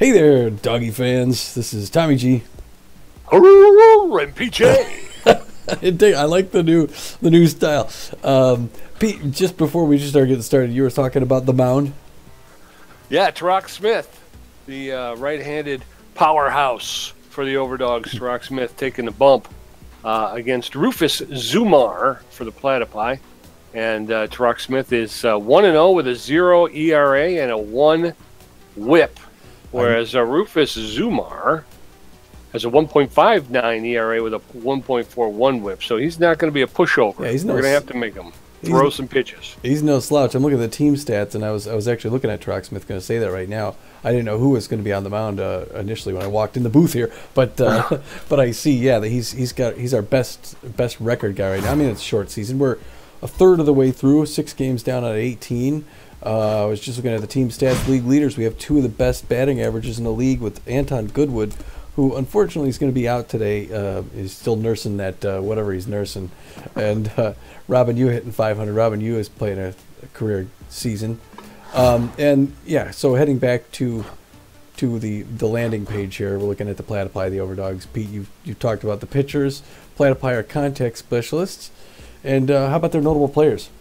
Hey there, doggy fans. This is Tommy G. And PJ. I like the new style. Pete, just before we just start getting started, you were talking about the mound. Yeah, Tarak Smith, the right-handed powerhouse for the Overdogs. Tarak Smith taking the bump against Rufus Zumar for the Platypi. And Tarak Smith is 1-0 with a 0 ERA and a 1 whip, whereas Rufus Zumar has a 1.59 ERA with a 1.41 whip. So he's not going to be a pushover. Yeah, We're going to have to make him throw some pitches. He's no slouch. I'm looking at the team stats, and I was actually looking at Tarak Smith. Going to say that right now. I didn't know who was going to be on the mound initially when I walked in the booth here, but I see, that he's our best record guy right now. I mean, it's a short season. We're a third of the way through, 6 games down out of 18. I was just looking at the team stats, league leaders. We have 2 of the best batting averages in the league with Anton Goodwood, who unfortunately is going to be out today. He's still nursing that whatever he's nursing. And Robin Yu hitting 500. Robin Yu is playing a career season. So heading back to the landing page here, we're looking at the Platypi, the Overdogs. Pete, you've talked about the pitchers. Platypi are contact specialists. And how about their notable players?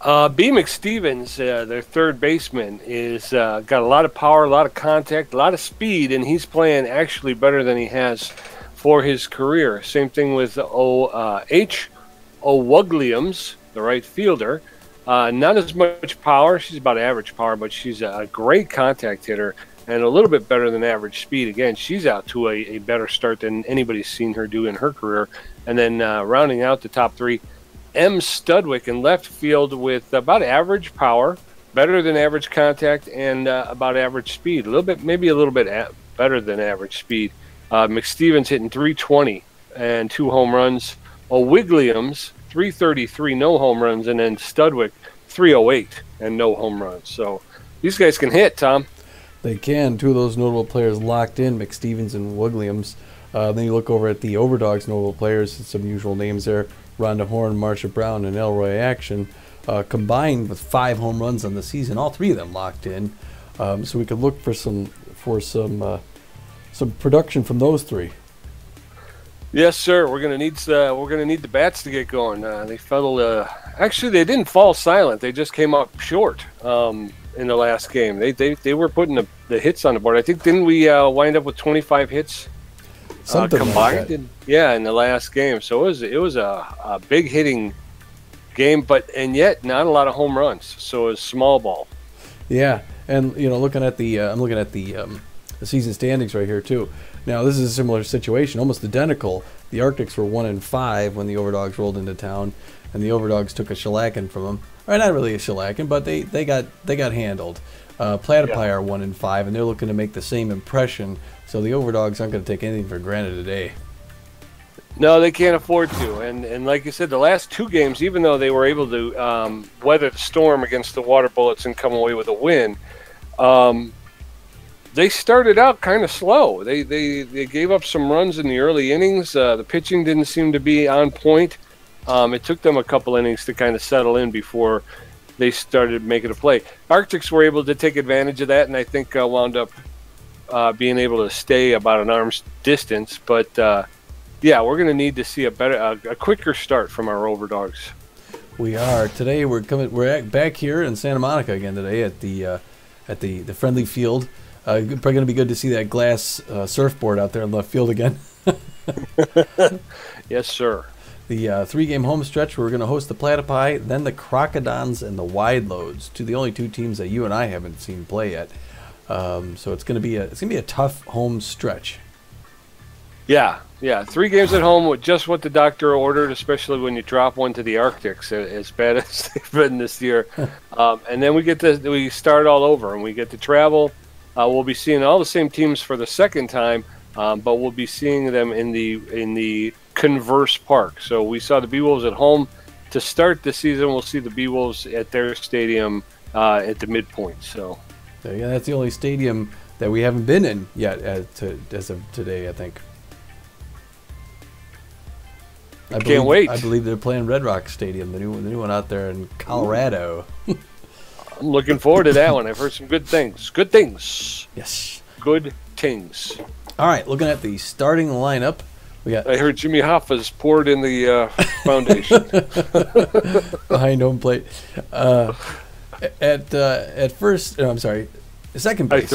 B. McStevens, their third baseman, is got a lot of power, a lot of contact, a lot of speed, and he's playing actually better than he has for his career. Same thing with H. O'Wugliams, the right fielder. Not as much power. She's about average power, but she's a great contact hitter and a little bit better than average speed. Again, she's out to a better start than anybody's seen her do in her career. And then rounding out the top 3, M. Studwick in left field with about average power, better than average contact, and about average speed. Maybe a little bit better than average speed. McStevens hitting 320 and 2 home runs. O'Wugliams, 333, no home runs, and then Studwick, 308 and no home runs. So these guys can hit, Tom. They can. 2 of those notable players locked in, McStevens and Williams. Then you look over at the Overdogs notable players, some usual names there. Rhonda Horn, Marsha Brown, and Elroy Action, combined with 5 home runs on the season. All 3 of them locked in. So we could look for some production from those 3. Yes, sir. We're gonna need the bats to get going. They fell. Actually, they didn't fall silent. They just came up short in the last game. They were putting the hits on the board. I think didn't we wind up with 25 hits combined? Like that. In the last game. So it was a big hitting game, and yet not a lot of home runs. So it was small ball. Yeah, and looking at I'm looking at the season standings right here too. Now this is a similar situation, almost identical. The Arctics were 1-5 when the Overdogs rolled into town, and the Overdogs took a shellacking from them. Or not really a shellacking, but they got handled. Platypi are 1-5, and they're looking to make the same impression. So the Overdogs aren't going to take anything for granted today. No, they can't afford to. And like you said, the last 2 games, even though they were able to weather the storm against the Water Bullets and come away with a win, they started out kind of slow. They gave up some runs in the early innings. The pitching didn't seem to be on point. It took them a couple innings to kind of settle in before they started making a play. Arctics were able to take advantage of that, and I think wound up being able to stay about an arm's distance. But we're going to need to see a quicker start from our Overdogs. We are today. We're back here in Santa Monica again today at the friendly field. Probably going to be good to see that glass surfboard out there in left field again. Yes, sir. The 3-game home stretch, we're going to host the Platypi, then the Crocodons and the Wide Loads, the only 2 teams that you and I haven't seen play yet. So it's going to be a tough home stretch. Yeah. 3 games at home with just what the doctor ordered, especially when you drop one to the Arctics, as bad as they've been this year. And then we start all over, and we get to travel. We'll be seeing all the same teams for the second time, but we'll be seeing them in the Converse Park. So we saw the B-Wolves at home to start the season. We'll see the B-Wolves at their stadium at the midpoint. So that's the only stadium that we haven't been in yet as of today, I think. I can't wait. I believe they're playing Red Rock Stadium, the new one out there in Colorado. I'm looking forward to that one. I've heard some good things. Good things. Yes. good things. All right, looking at the starting lineup, we got I heard Jimmy Hoffa's poured in the foundation. behind home plate. At first, no, I'm sorry, second base.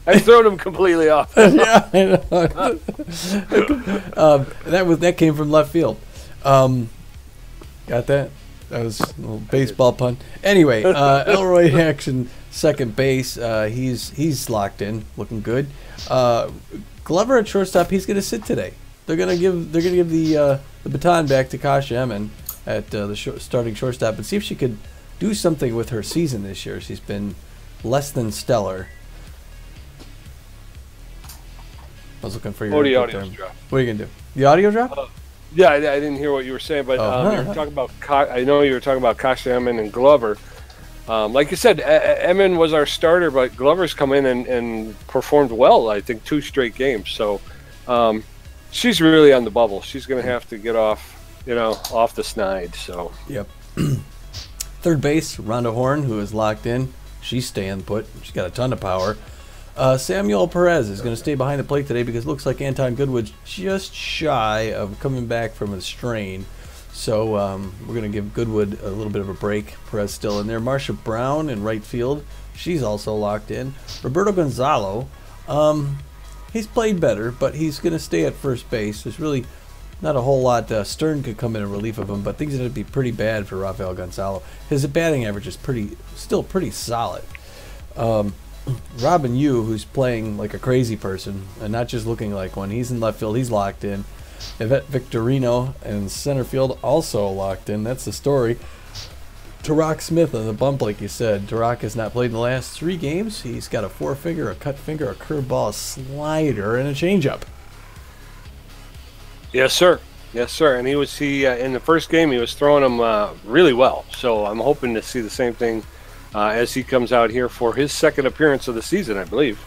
I thrown him completely off. Yeah, I know. That came from left field. Got that? That was a little baseball pun. Anyway, Elroy Action, second base. He's locked in, looking good. Glover at shortstop. He's going to sit today. They're going to give the baton back to Kasha Emyn at the starting shortstop and see if she could do something with her season this year. She's been less than stellar. I was looking for your audio drop. What are you gonna do? The audio drop? Yeah, I didn't hear what you were saying, but you were talking about. I know you were talking about Kasha Emyn and Glover. Like you said, Emyn was our starter, but Glover's come in and performed well. I think 2 straight games. So she's really on the bubble. She's going to have to get off the snide. So yep. Third base, Rhonda Horn, who is locked in. She's staying put. She's got a ton of power. Samuel Perez is going to stay behind the plate today because it looks like Anton Goodwood's just shy of coming back from a strain. So we're going to give Goodwood a little bit of a break. Perez still in there. Marsha Brown in right field. She's also locked in. Roberto Gonzalo, he's played better, but he's going to stay at first base. There's really not a whole lot. Stern could come in relief of him, but things are going to be pretty bad for Rafael Gonzalo. His batting average is still pretty solid. Robin Yu, who's playing like a crazy person and not just looking like one. He's in left field. He's locked in. Yvette Victorino in center field also locked in. That's the story. Tarak Smith on the bump, like you said. Tarak has not played in the last 3 games. He's got a 4-finger, a cut finger, a curveball, a slider, and a changeup. Yes, sir. Yes, sir. And he in the first game he was throwing them really well. So I'm hoping to see the same thing as he comes out here for his second appearance of the season, I believe.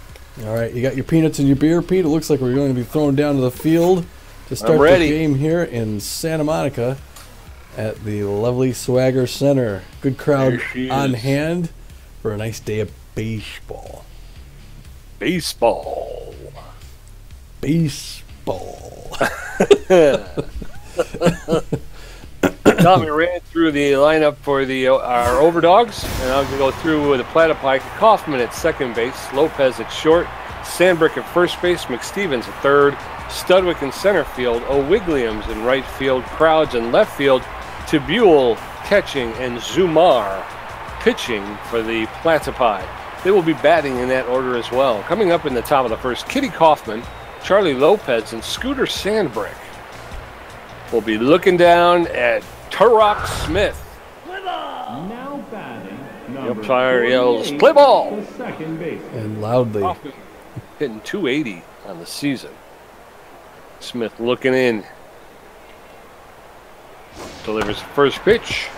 All right, you got your peanuts and your beer, Pete. It looks like we're going to be thrown down to the field to start the game here in Santa Monica at the lovely Swagger Center. Good crowd on hand for a nice day of baseball. Baseball. Tommy ran through the lineup for our Overdogs, and I'm going to go through with the Platypi. Kaufman at second base, Lopez at short, Sandbrick at first base, McStevens at third, Studwick in center field, O'Wigliams in right field, Crowds in left field, Tibuel catching, and Zumar pitching for the Platypi. They will be batting in that order as well. Coming up in the top of the first, Kitty Kaufman, Charlie Lopez, and Scooter Sandbrick will be looking down at Tarak Smith. Now batting, the umpire yells, "Play ball!" Second base. And loudly. Kaufman hitting 280 on the season. Smith looking in. Delivers the first pitch.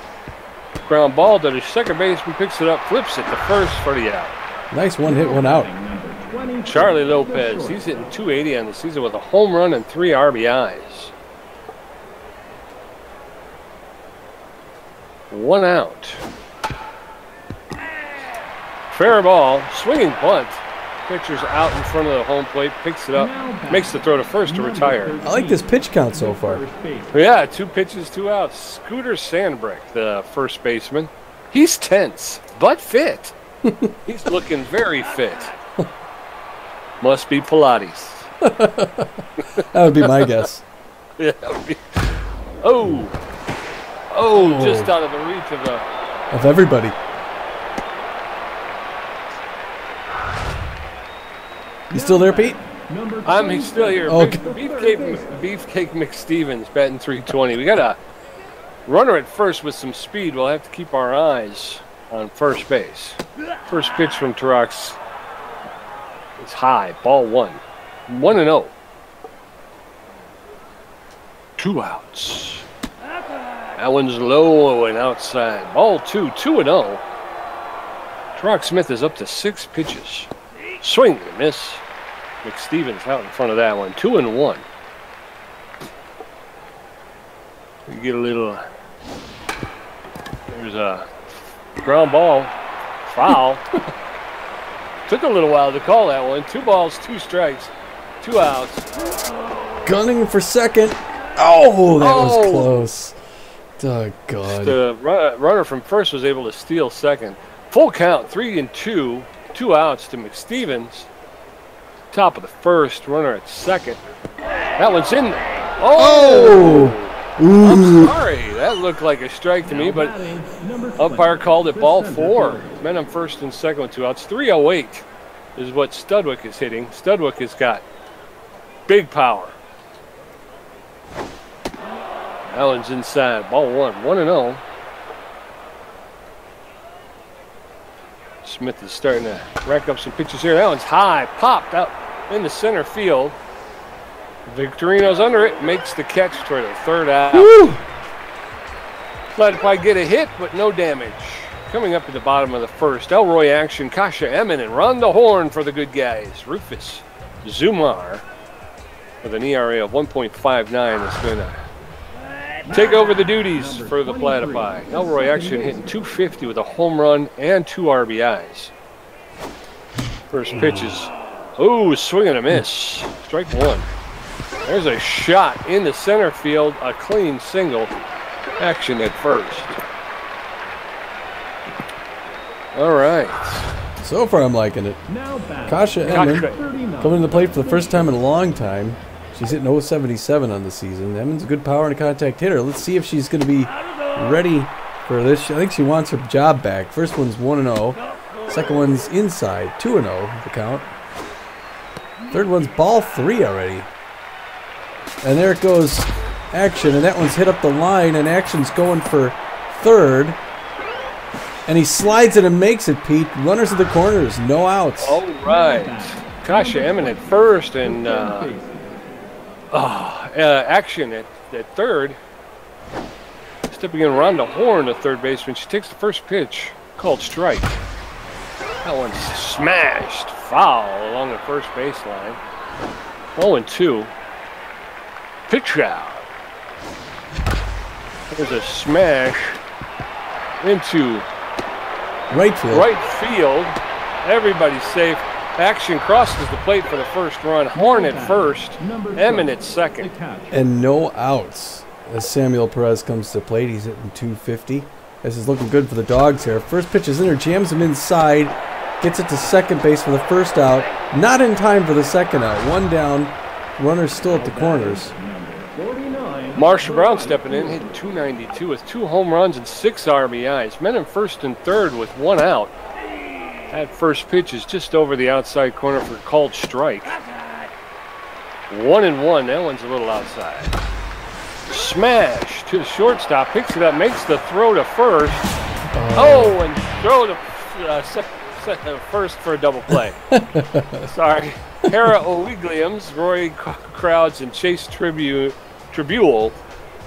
Ground ball to the second baseman, picks it up, flips it to first for the out. Nice one hit, one out. Charlie Lopez, he's hitting 280 on the season with a home run and 3 RBIs. 1 out. Fair ball, swinging bunt. Pitcher's out in front of the home plate, picks it up, makes the throw to first to retire. I like this pitch count so far. Yeah, 2 pitches, 2 outs. Scooter Sandbrick, the first baseman. He's tense, but fit. He's looking very fit. Must be Pilates. That would be my guess. Yeah. Oh, just out of the reach of everybody. You still there, Pete? I'm still here. Okay. Beefcake McStevens batting .320. We got a runner at first with some speed. We'll have to keep our eyes on first base. First pitch from Tarax is high. Ball 1. 1-0. 2 outs. That one's low and outside. Ball 2. 2-0. Tarax Smith is up to 6 pitches. Swing and a miss. McStevens out in front of that one. 2-1. We get a little. There's a ground ball. Foul. Took a little while to call that one. 2 balls, 2 strikes, 2 outs. Gunning for second. Oh, that was close. Oh, God. The runner from first was able to steal second. Full count, 3-2, 2 outs to McStevens. Top of the first, runner at second. That one's in there. Oh! I'm sorry. That looked like a strike to me, but umpire called it ball 4. Men on first and second with 2 outs. 308 is what Studwick is hitting. Studwick has got big power. That one's inside. Ball 1. 1-0. Smith is starting to rack up some pitches here. That one's high. Popped out in the center field. Victorino's under it. Makes the catch for the 3rd out. Platypi get a hit, but no damage. Coming up at the bottom of the 1st. Elroy action. Kasha Emyn and Ron the Horn for the good guys. Rufus Zumar with an ERA of 1.59 is going to take over the duties for the Platypi. Elroy action hitting .250 with a home run and 2 RBIs. First pitch is, swing and a miss. Strike 1. There's a shot in the center field, a clean single. Action at first. All right. So far, I'm liking it. Kasha Emyn coming to the plate for the first time in a long time. She's hitting .077 on the season. Emyn's a good power and a contact hitter. Let's see if she's going to be ready for this. I think she wants her job back. First one's 1-0. Second one's inside, 2-0 the count. Third one's ball 3 already. And there it goes, action, and that one's hit up the line, and action's going for third. And he slides it and makes it, Pete. Runners at the corners, no outs. All right. Kasha Emyn at first, and action at third. Stepping in Rhonda Horn, the third baseman. She takes the first pitch, called strike. That one's smashed, foul along the first baseline. 0-2. Pitch out. There's a smash into right field. Everybody's safe. Action crosses the plate for the first run. Horn at first, Emyn at second. And no outs. As Samuel Perez comes to the plate, he's hitting .250. This is looking good for the Dogs here. First pitch is in there, jams him inside, gets it to second base for the first out. Not in time for the second out. One down, runner's still at the corners. Marsha Brown stepping in, hitting .292 with 2 home runs and 6 RBIs. Men in first and third with 1 out. That first pitch is just over the outside corner for called strike. 1-1. That one's a little outside. Smash to the shortstop. Picks it up, makes the throw to first. And throw to first for a double play. Sorry. Hera O'Wigliams, Roy Crowds, and Chase Tribule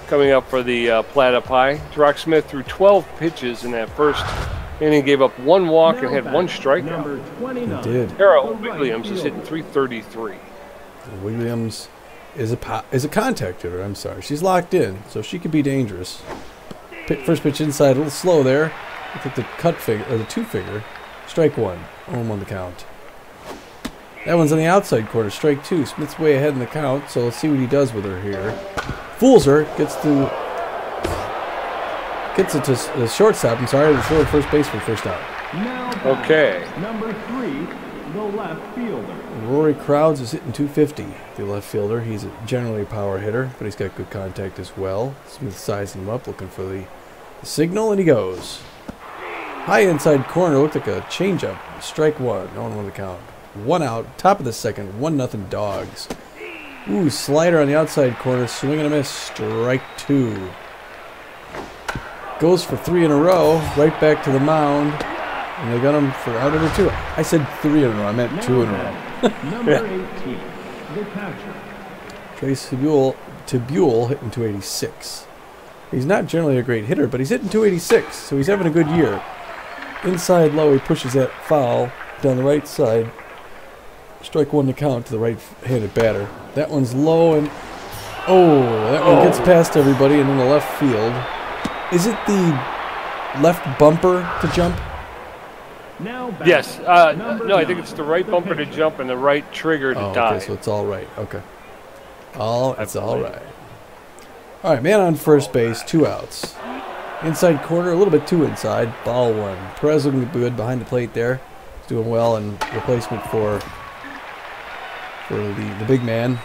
coming up for the Platypi. Rock Smith threw 12 pitches in that first inning, gave up 1 walk and had 1 strikeout. He did. Hera O'Wigliams is hitting .333. Williams is a contact hitter. I'm sorry, she's locked in, so she could be dangerous. First pitch inside, a little slow there. I think the cut figure or the 2-figure. Strike 1. Home on the count. That one's on the outside corner. Strike 2. Smith's way ahead in the count, so let's see what he does with her here. Fools her. Gets it to the shortstop. I'm sorry, the throw at first base for first out. Okay. Number 3, the left fielder. Rory Crowds is hitting .250. The left fielder. He's generally a power hitter, but he's got good contact as well. Smith sizing him up, looking for the signal, and he goes. High inside corner. Looked like a changeup. Strike 1. No one on the count. 1 out. Top of the second. 1-0 Dogs. Ooh, slider on the outside corner. Swing and a miss. Strike 2. Goes for 3 in a row. Right back to the mound. And they got him for out of the 2. I said 3 in a row. I meant 2 in a row. Number 18, the catcher. Trace Tabule hitting .286. He's not generally a great hitter, but he's hitting .286, so he's having a good year. Inside low, he pushes that foul down the right side. Strike 1 to count to the right-handed batter. That one's low, and that one gets past everybody and in the left field. Is it the left bumper to jump? Now batting, Yes. number No, I think 9, it's the right the bumper to pitcher. jump and the right trigger to Oh, dive. okay, so it's all right. Okay. It's all believe. right. All right, man on first base, 2 outs. Inside corner, a little bit too inside. Ball 1. Perez looking good behind the plate there. He's doing well in replacement for the big man.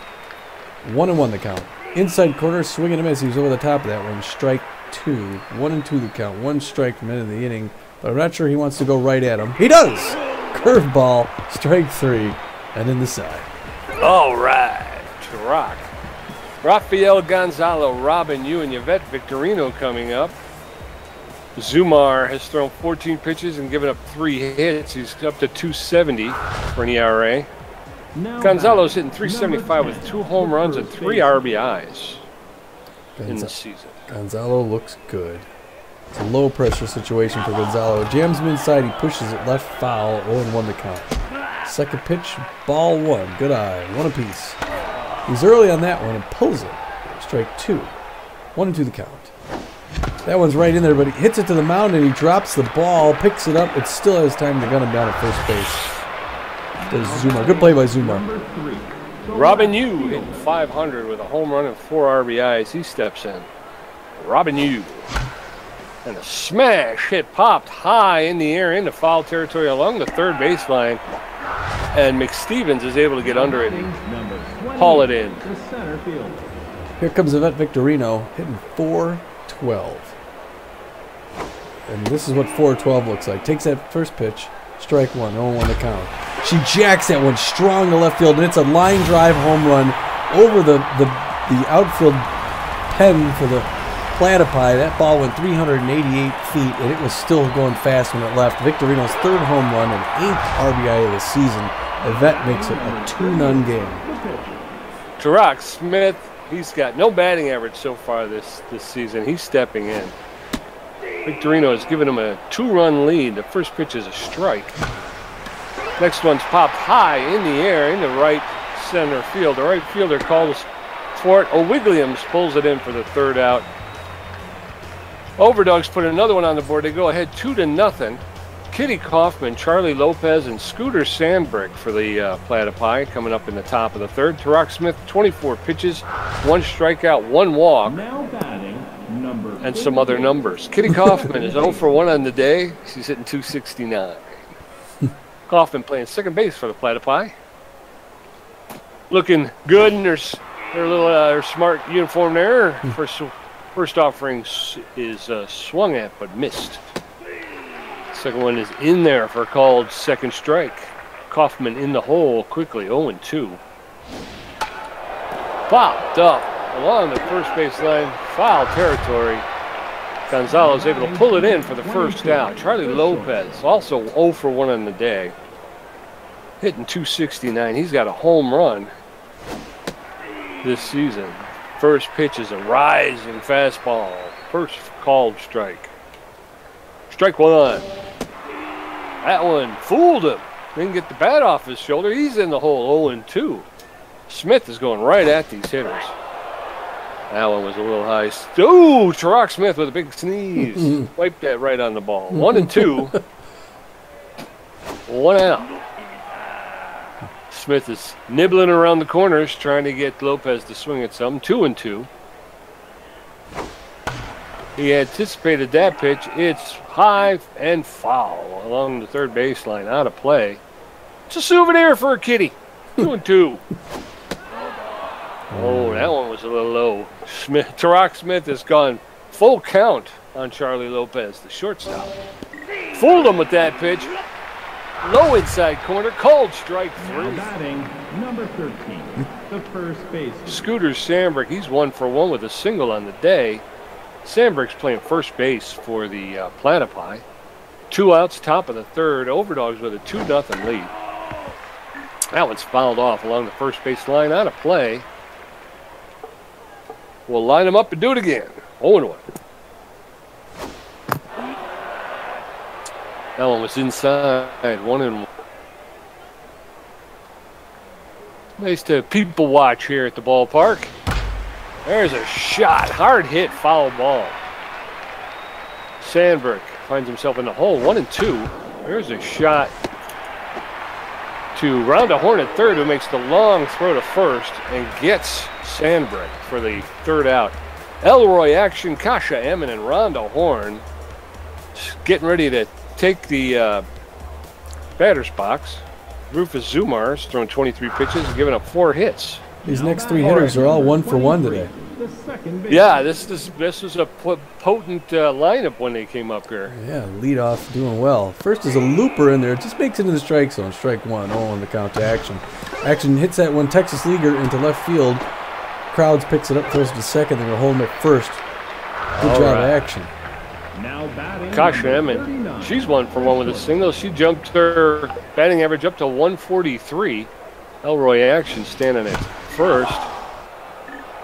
1-1 the count. Inside corner, swing and a miss. He was over the top of that one. Strike 2. 1-2 the count. 1 strike from end of the inning. But I'm not sure he wants to go right at him. He does! Curveball, strike 3, and in the side. All right. Rock. Rafael Gonzalo, Robin Yu, and Yvette Victorino coming up. Zumar has thrown 14 pitches and given up 3 hits. He's up to 270 for an ERA. Now Gonzalo's batting, hitting 375 with number 2 10, home the runs and first 3 baseman. RBIs in the season. Gonzalo looks good. It's a low pressure situation for Gonzalo. Jams him inside. He pushes it left foul. 0-1 the count. Second pitch, ball 1. Good eye. 1 apiece. He's early on that one and pulls it. Strike 2. 1-2 the count. That one's right in there, but he hits it to the mound and he drops the ball, picks it up. It still has time to gun him down at first base. Does Zumar. Good play by Zumar. Number 3, the Robin left Yu fielder. hitting 500 with a home run and 4 RBIs. He steps in. Robin Yu. And a smash hit popped high in the air into foul territory along the third baseline. And McStevens is able to get under it and Number 28, haul it in. the center fielder. Here comes Yvette Victorino hitting 4-12. And this is what 4-12 looks like. Takes that first pitch, strike 1, 0-1 the count. She jacks that one strong to left field, and it's a line drive home run over the outfield pen for the Platypi. That ball went 388 feet, and it was still going fast when it left. Victorino's 3rd home run and 8th RBI of the season. Yvette makes it a 2-0 game. Tarak Smith, he's got no batting average so far this season. He's stepping in. Victorino has given him a 2-run lead. The first pitch is a strike. Next one's popped high in the air into right center field. The right fielder calls for it. O'Williams pulls it in for the 3rd out. Overdogs put another one on the board. They go ahead 2-0. Kitty Kaufman, Charlie Lopez, and Scooter Sandbrick for the Platypi coming up in the top of the 3rd. Tarak Smith, 24 pitches, 1 strikeout, 1 walk, Now batting, number and some other numbers. Kitty Kaufman is 0 for 1 on the day. She's hitting 269. Kaufman playing second base for the Platypi. Looking good in their little her smart uniform there. First offering is swung at but missed. Second one is in there for a called second strike. Kaufman in the hole quickly, 0-2. Popped up along the first baseline, foul territory. Gonzalo's able to pull it in for the 1st out. Charlie Lopez also 0 for 1 on the day. Hitting 269. He's got a home run this season. First pitch is a rising fastball. First called strike. Strike 1. That one fooled him. Didn't get the bat off his shoulder. He's in the hole, 0-2. Smith is going right at these hitters. That one was a little high. Ooh, Tarak Smith with a big sneeze. Wiped that right on the ball. 1-2. 1 out. Smith is nibbling around the corners, trying to get Lopez to swing at something. 2-2. He anticipated that pitch. It's high and foul along the third baseline, out of play. It's a souvenir for a kitty. 2-2. Oh, that one was a little low. Tarak Smith has gone full count on Charlie Lopez, the shortstop. Fooled him with that pitch. Low inside corner, called strike 3. Now batting, number 13, the first baseman. Scooter Sandbrick, he's 1 for 1 with a single on the day. Sandbrick's playing first base for the Platypi. 2 outs, top of the 3rd. Overdogs with a 2-0 lead. That one's fouled off along the first base line, out of play. We'll line them up and do it again. 0-1. That one was inside, 1-1. Nice to people watch here at the ballpark. There's a shot, hard hit, foul ball. Sandberg finds himself in the hole, 1-2. There's a shot to Rhonda Horn at third, who makes the long throw to first and gets Sandbrick for the third out. Elroy action, Kasha Emyn and Rhonda Horn getting ready to take the batter's box. Rufus Zumar's throwing 23 pitches and giving up 4 hits. These next 3 hitters are all 1 for 1 today. Yeah, this was a potent lineup when they came up here. Yeah, lead off doing well. First is a looper in there. Just makes it in the strike zone. Strike 1. Oh, on the count to Action. Action hits that one Texas leaguer into left field. Crowds picks it up, throws it to second. They're going to hold him at first. Good job, Action. Now batting Kasha Emyn, she's 1 for 1 with a single. She jumped her batting average up to 143. Elroy Action standing at first.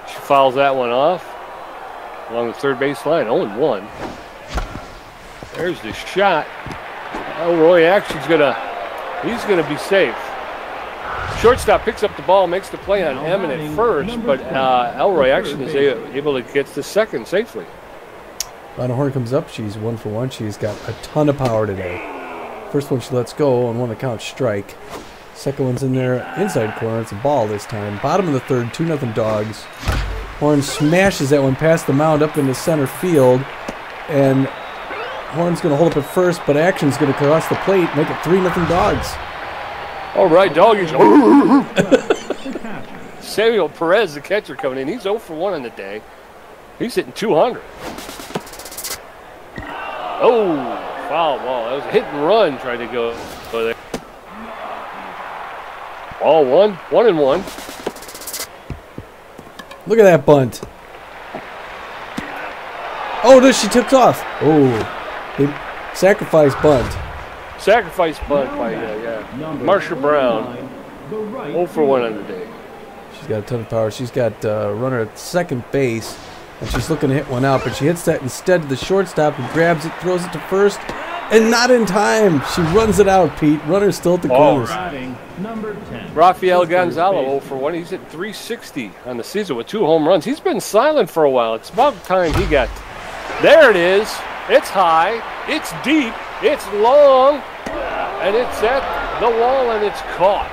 She fouls that one off along the third base line. 0-1. There's the shot. Elroy Action's he's gonna be safe. Shortstop picks up the ball, makes the play on Emyn at first, but Elroy Action is able to get to second safely. Rhonda Horn comes up. She's 1 for 1. She's got a ton of power today. First one she lets go on one count strike. Second one's in there inside corner. It's a ball this time. Bottom of the third, 2-0 Dogs. Horn smashes that one past the mound up into center field. And Horn's going to hold up at first, but Action's going to cross the plate, make it 3-0 Dogs. All right, Doggies. Samuel Perez, the catcher, coming in. He's 0 for 1 on the day. He's hitting 200. Oh, foul ball. That was a hit and run. Tried to go there. Ball 1-1. Look at that bunt. Oh, she took off. Oh, sacrifice bunt. Sacrifice bunt by Marsha Brown. 0 for 1 on the day. She's got a ton of power. She's got a runner at second base, and she's looking to hit one out, but she hits that instead to the shortstop, who grabs it, throws it to first, and not in time. She runs it out, Pete. Runner's still at the corners. Number 10. Rafael Gonzalo 0 for 1. He's hit 360 on the season with 2 home runs. He's been silent for a while. It's about time he got. There it is. It's high. It's deep. It's long. And it's at the wall, and it's caught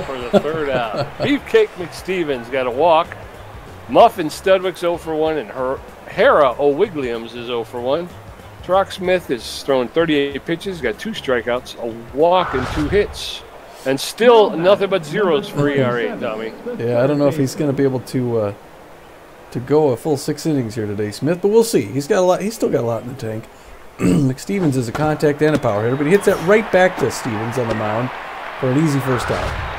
for the third out. Beefcake McStevens got a walk. Muffin Studwick's 0 for 1, and Hera O'Wigliams is 0 for 1. Trock Smith is throwing 38 pitches, got 2 strikeouts, a walk, and 2 hits. And still nothing but zeros for ERA, Tommy. Yeah, I don't know if he's going to be able to go a full 6 innings here today, Smith, but we'll see. He's got a lot. He's still got a lot in the tank. McStevens is a contact and a power hitter, but he hits that right back to Stevens on the mound for an easy first out.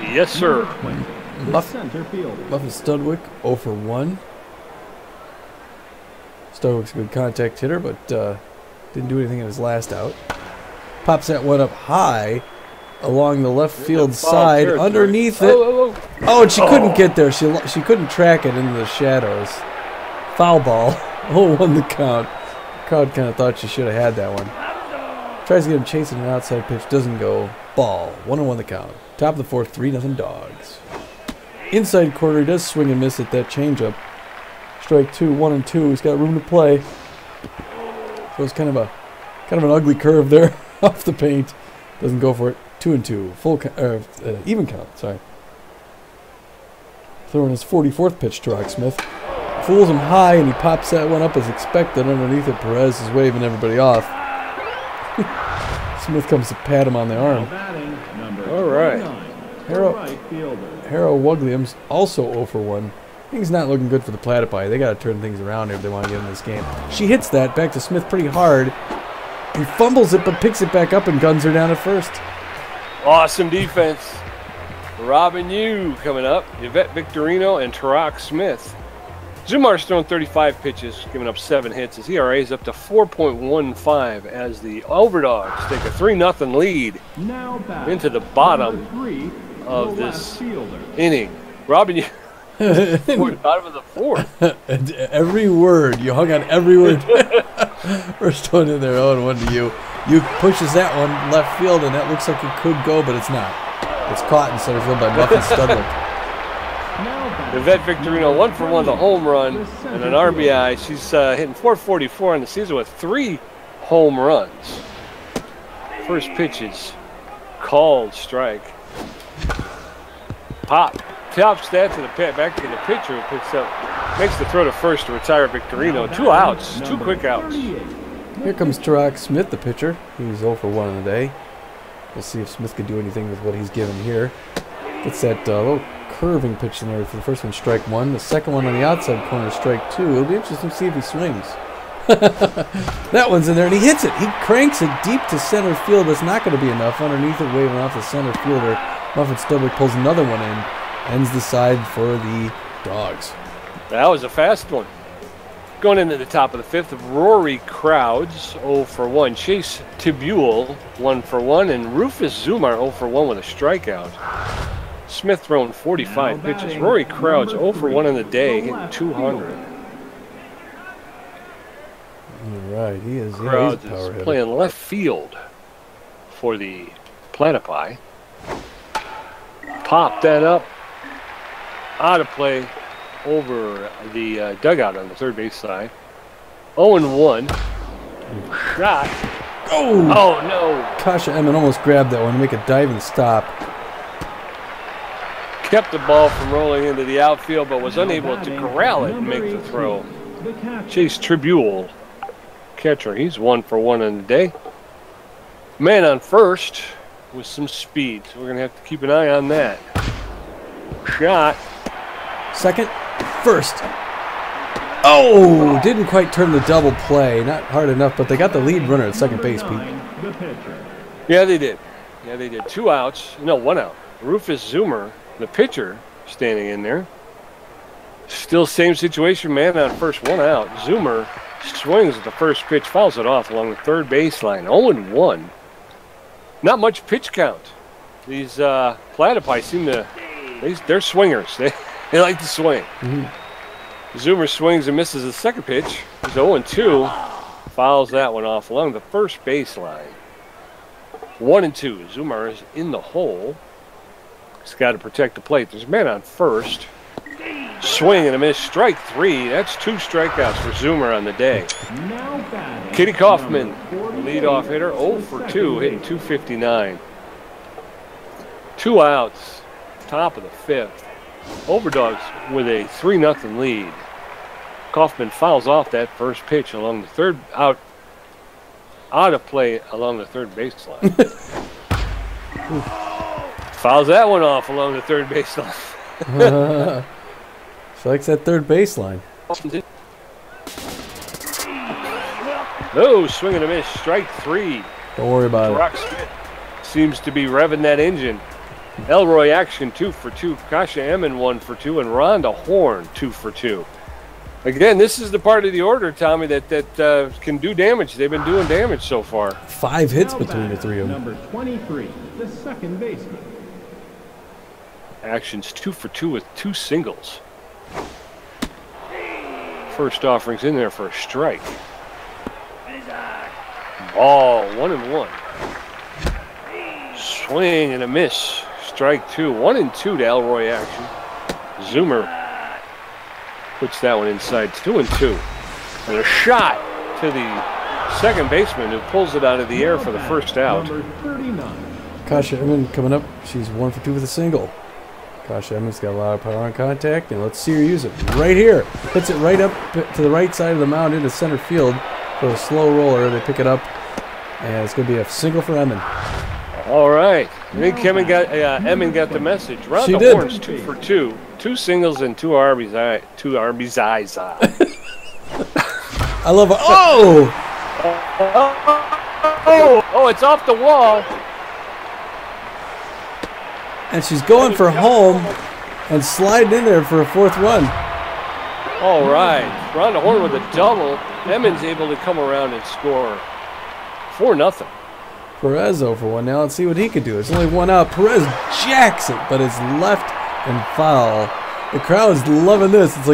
Yes, sir. Muffin Studwick 0 for 1. Studwick's a good contact hitter, but didn't do anything in his last out. Pops that one up high along the left field side underneath it. Oh, and she couldn't get there. She couldn't track it into the shadows. Foul ball. 0-1 the count. The crowd kind of thought she should have had that one. Tries to get him chasing an outside pitch. Doesn't go. Ball. 1-1 the count. Top of the fourth, 3-0 Dogs. Inside corner, he does swing and miss at that changeup. Strike 2, 1-2. He's got room to play. So it's kind of an ugly curve there off the paint. Doesn't go for it. 2-2. Even count. Sorry. Throwing his 44th pitch to Rocksmith. Fools him high, and he pops that one up as expected. Underneath it, Perez is waving everybody off. Smith comes to pat him on the arm. All right. Hera Wugliams also 0 for 1. Things not looking good for the Platypi. They got to turn things around here if they want to get in this game. She hits that back to Smith pretty hard. He fumbles it, but picks it back up and guns her down at first. Awesome defense. Robin Yu coming up. Yvette Victorino and Tarak Smith. Zumar's thrown 35 pitches, giving up 7 hits. His ERA is up to 4.15 as the Overdogs take a 3-0 lead into the bottom of this inning. Robin Yu. Bottom of the fourth. Every word. You hung on every word. First one in there, 0-1 to you. You pushes that one left field, and that looks like it could go, but it's not. It's caught in center field by Muffin Studwick. Yvette Victorino, 1 for 1, the home run, and an RBI. She's hitting .444 in the season with 3 home runs. First pitch is called strike. Pop. Tops that to the pit, back to the pitcher who picks up, makes the throw to first to retire Victorino. 2 outs, 2 quick outs. Here comes Tarak Smith, the pitcher. He's 0 for 1 in the day. We'll see if Smith can do anything with what he's given here. Gets that little curving pitch in there for the first one, strike 1. The second one on the outside corner, strike 2. It'll be interesting to see if he swings. That one's in there, and he hits it. He cranks it deep to center field. It's not going to be enough. Underneath it, waving off the center fielder. Muffin Stubberg pulls another one in. Ends the side for the Dogs. That was a fast one. Going into the top of the 5th, Rory Crowds 0 for 1. Chase Tibuel 1 for 1, and Rufus Zumar 0 for 1 with a strikeout. Smith thrown 45 pitches. Rory Crowds 0 for 1 in the day, hitting 200. All right, he is. Crowds Yeah, he's a power is hitter. playing left field for the Platypi. Pop that up. Out of play over the dugout on the third base side. 0-1. Shot. Oh! Oh, no. Kasha Emyn almost grabbed that one to make a diving stop. Kept the ball from rolling into the outfield, but was unable to corral it and make the throw. Chase Tribule, catcher. He's 1 for 1 in the day. Man on first with some speed. So we're going to have to keep an eye on that. Shot. Second, first. Oh, didn't quite turn the double play. Not hard enough, but they got the lead runner at second base, Pete. Yeah, they did. Yeah, they did. 2 outs. No, 1 out. Rufus Zoomer, the pitcher, standing in there. Still same situation, man on first, 1 out. Zoomer swings at the first pitch, fouls it off along the third baseline. 0-1. Not much pitch count. These Platypi seem to, they're swingers. They like to swing. Zoomer swings and misses the second pitch. He's 0-2. Fouls that one off along the first baseline. 1-2. Zoomer is in the hole. He's got to protect the plate. There's a man on first. Swing and a miss. Strike 3. That's 2 strikeouts for Zoomer on the day. Kitty Kaufman, leadoff hitter, 0 for 2, hitting 259. 2 outs. Top of the 5th. Overdogs with a 3-0 lead. Kaufman fouls off that first pitch along the third out of play along the third baseline. Fouls that one off along the third baseline. She likes that third baseline. No, swing and a miss. Strike 3. Don't worry about Brock Smith seems to be revving that engine. Elroy Action 2 for 2. Kasha Emyn 1 for 2, and Rhonda Horn 2 for 2. Again, this is the part of the order, Tommy, that can do damage. They've been doing damage so far. 5 hits between the 3 of them. Number 23, the second baseman. Action's 2 for 2 with 2 singles. First offering's in there for a strike. Ball 1-1. Swing and a miss. Strike 2. 1-2 to Elroy Action. Zoomer puts that one inside. 2-2. And a shot to the second baseman who pulls it out of the air for the first out. Number 39. Kasha Emyn coming up. She's 1 for 2 with a single. Kasha Emyn's got a lot of power on contact, and let's see her use it right here. Hits it right up to the right side of the mound into center field for a slow roller. They pick it up, and it's going to be a single for Emyn. All right. I think Emyn got the message. She Rhonda did. Horn's 2 for 2. 2 singles and 2 RBIs. I love it. Oh! Oh, it's off the wall. And she's going for home and sliding in there for a 4th run. All right. Rhonda Horn with a double. Emyn's able to come around and score 4-0. Perez 0 for 1. Now let's see what he can do. It's only 1 out. Perez jacks it, but it's left and foul. The crowd's loving this. It's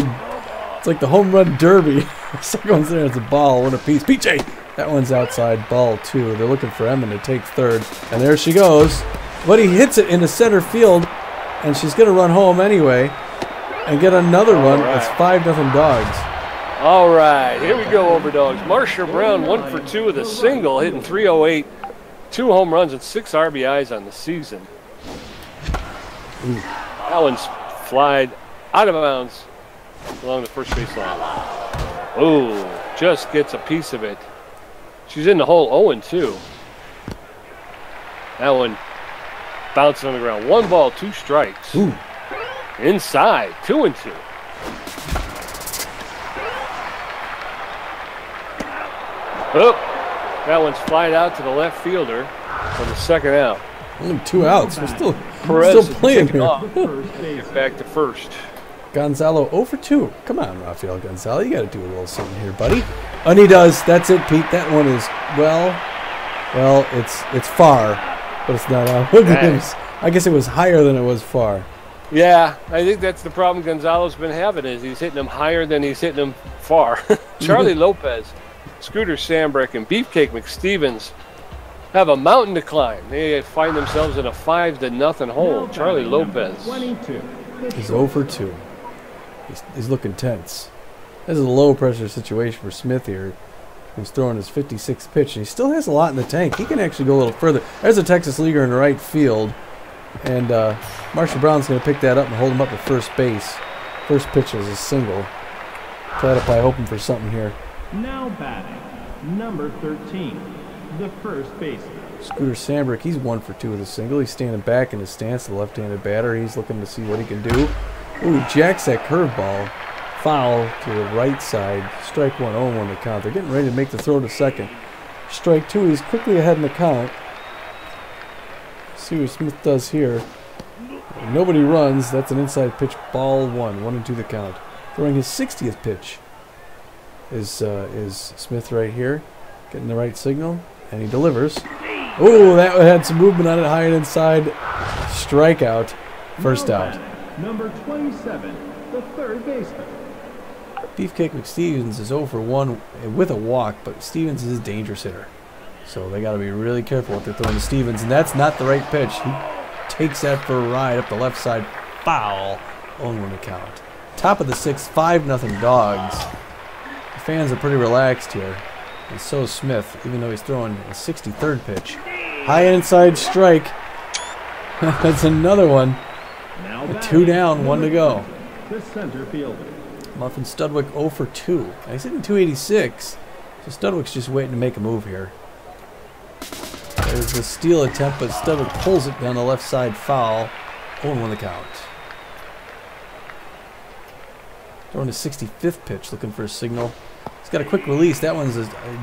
like the home run derby. Second one's there. It's a ball. 1 apiece. PJ! That one's outside. Ball 2. They're looking for Emyn to take third. And there she goes. But he hits it into center field, and she's going to run home anyway and get another run. Right. It's 5-0 Dogs. All right, here we go, Overdogs. Marcia Brown, 1 for 2 with a single, hitting 308, 2 home runs and 6 RBIs on the season. Ooh. That one's flied out of bounds along the first base line. Ooh, just gets a piece of it. She's in the hole 0-2. That one bouncing on the ground. 1 ball, 2 strikes. Ooh. Inside, 2-2. Oh, that one's flied out to the left fielder on the second out. Only 2 outs. We're still Perez playing here. Get back to first. Gonzalo 0 for 2. Come on, Rafael Gonzalo. You got to do a little something here, buddy. And he does. That's it, Pete. That one is, well, it's far, but it's not out. Look at him. I guess it was higher than it was far. Yeah, I think that's the problem Gonzalo's been having is he's hitting them higher than he's hitting them far. Charlie Lopez, Scooter Sambrick, and Beefcake McStevens have a mountain to climb. They find themselves in a 5-0 hole. Charlie Lopez. He's 0 for 2. He's looking tense. This is a low-pressure situation for Smith here. He's throwing his 56th pitch. He still has a lot in the tank. He can actually go a little further. There's a Texas leaguer in the right field. And Marcia Brown's going to pick that up and hold him up at first base. First pitch is a single. Platypi hoping for something here. Now batting, number 13, the first baseman. Scooter Sambrick, he's 1 for 2 with a single. He's standing back in his stance, the left-handed batter. He's looking to see what he can do. Ooh, jacks that curveball. Foul to the right side. Strike 1, 0-1 the count. They're getting ready to make the throw to second. Strike 2, he's quickly ahead in the count. See what Smith does here. Nobody runs. That's an inside pitch. Ball 1, 1-2 the count. Throwing his 60th pitch is Smith right here. Getting the right signal. And he delivers. Oh, that had some movement on it. High and inside. Strikeout. First out. Number 27, the third baseman. Beefcake McStevens is 0 for 1 with a walk, but Stevens is a dangerous hitter. So they got to be really careful what they're throwing to Stevens. And that's not the right pitch. He takes that for a ride up the left side. Foul. 0-1 the count. Top of the 6th, 5-0 Dogs. The fans are pretty relaxed here. And so is Smith, even though he's throwing a 63rd pitch. High inside strike. That's another one. Now 2 down, 1 to go. The center fielder. Muffin Studwick 0 for 2. Now he's hitting 286. So Studwick's just waiting to make a move here. There's the steal attempt, but Studwick pulls it down the left side foul. 0-1 the count. Throwing his 65th pitch, looking for a signal. He's got a quick release. That one's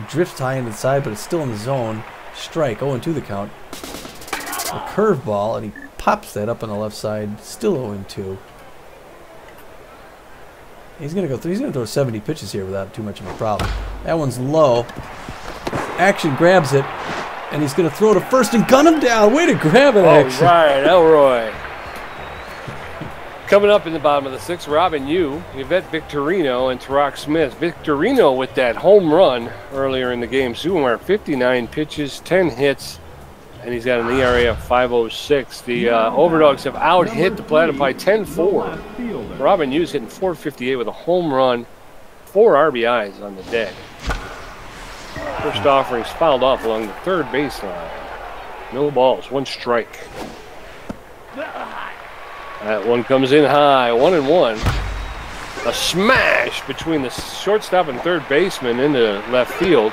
drifts high in the side, but it's still in the zone. Strike, 0-2 the count. A curveball, and he pops that up on the left side. Still 0-2. He's gonna go. He's gonna throw 70 pitches here without too much of a problem. That one's low. Action grabs it, and he's gonna throw to first and gun him down. Way to grab it, Action. All right, Elroy. Coming up in the bottom of the 6th, Robin Yu, Yvette Victorino, and Tarak Smith. Victorino with that home run earlier in the game. Zumer, 59 pitches, 10 hits, and he's got an ERA of 5.06. The Overdogs have out-hit the Platypi 10-4. Robin Yu's hitting 458 with a home run, 4 RBIs on the day. First offering's fouled off along the third baseline. No balls, 1 strike. That one comes in high, 1-1. A smash between the shortstop and third baseman into left field.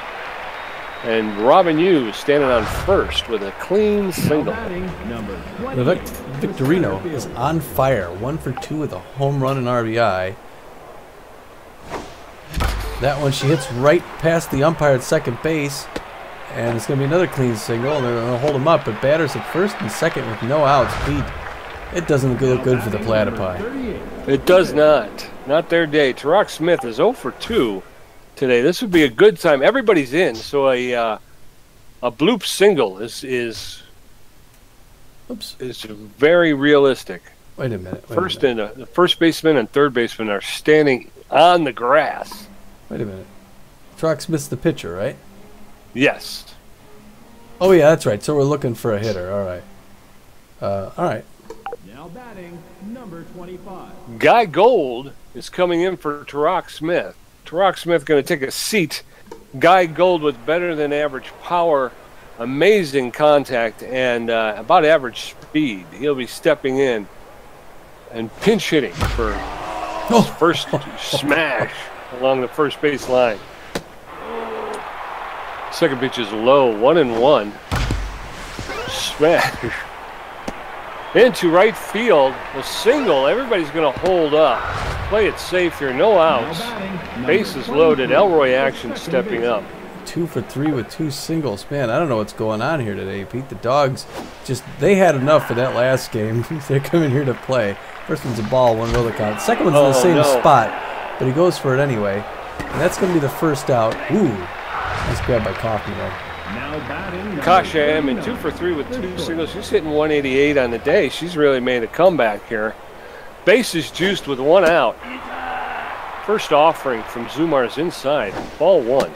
And Robin Yu standing on first with a clean single. Victorino is on fire. 1 for 2 with a home run and RBI. That one she hits right past the umpire at second base. And it's going to be another clean signal. They're going to hold him up, but batters at first and second with no outs. Pete, it doesn't look good for the Platypi. It does not. Not their day. Tarak Smith is 0 for 2 today. This would be a good time. Everybody's in, so a bloop single is very realistic. Wait a minute. The first baseman and third baseman are standing on the grass. Wait a minute. Tarak Smith's the pitcher, right? Yes. Oh yeah, that's right. So we're looking for a hitter. All right. All right. Now batting, number 25. Guy Gold is coming in for Tarak Smith. Rocksmith going to take a seat. Guy Gold with better than average power, amazing contact, and about average speed. He'll be stepping in and pinch hitting for his first smash along the first base line. Second pitch is low, 1-1. Smash into right field. A single. Everybody's going to hold up. Play it safe here. No outs. Bases loaded. Elroy Action stepping up. 2 for 3 with 2 singles. Man, I don't know what's going on here today, Pete. The Dogs they had enough for that last game. They're coming here to play. First one's a ball, 1-0 the count. Second one's in the same spot, but he goes for it anyway. And that's going to be the first out. Ooh, nice grab by Kaufman though. Kasha Emyn, 2 for 3 with 2 singles. She's hitting 188 on the day. She's really made a comeback here. Bases juiced with 1 out. First offering from Zumar's inside. Ball 1.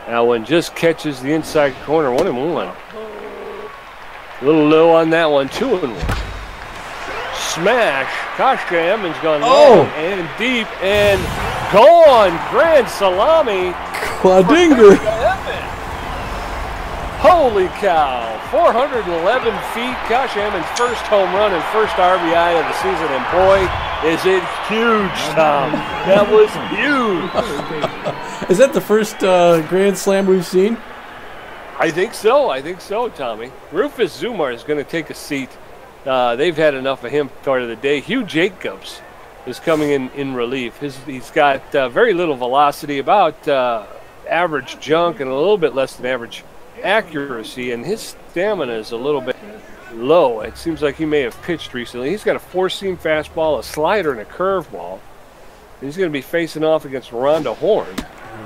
Alwyn just catches the inside corner. 1-1. A little low on that one. 2-1. Smash. Kasha Emyn's gone long and deep and gone. Grand salami. Quadinger. Holy cow. 411 feet. Kasha Emyn's first home run and first RBI of the season. And boy, is it huge, Tom. That was huge. Is that the first Grand Slam we've seen? I think so. I think so, Tommy. Rufus Zumar is going to take a seat. They've had enough of him part of the day. Hugh Jacobs is coming in relief. He's got very little velocity, about average junk and a little bit less than average accuracy, and his stamina is a little bit low. It seems like he may have pitched recently. He's got a 4-seam fastball, a slider, and a curveball. He's going to be facing off against Rhonda Horn.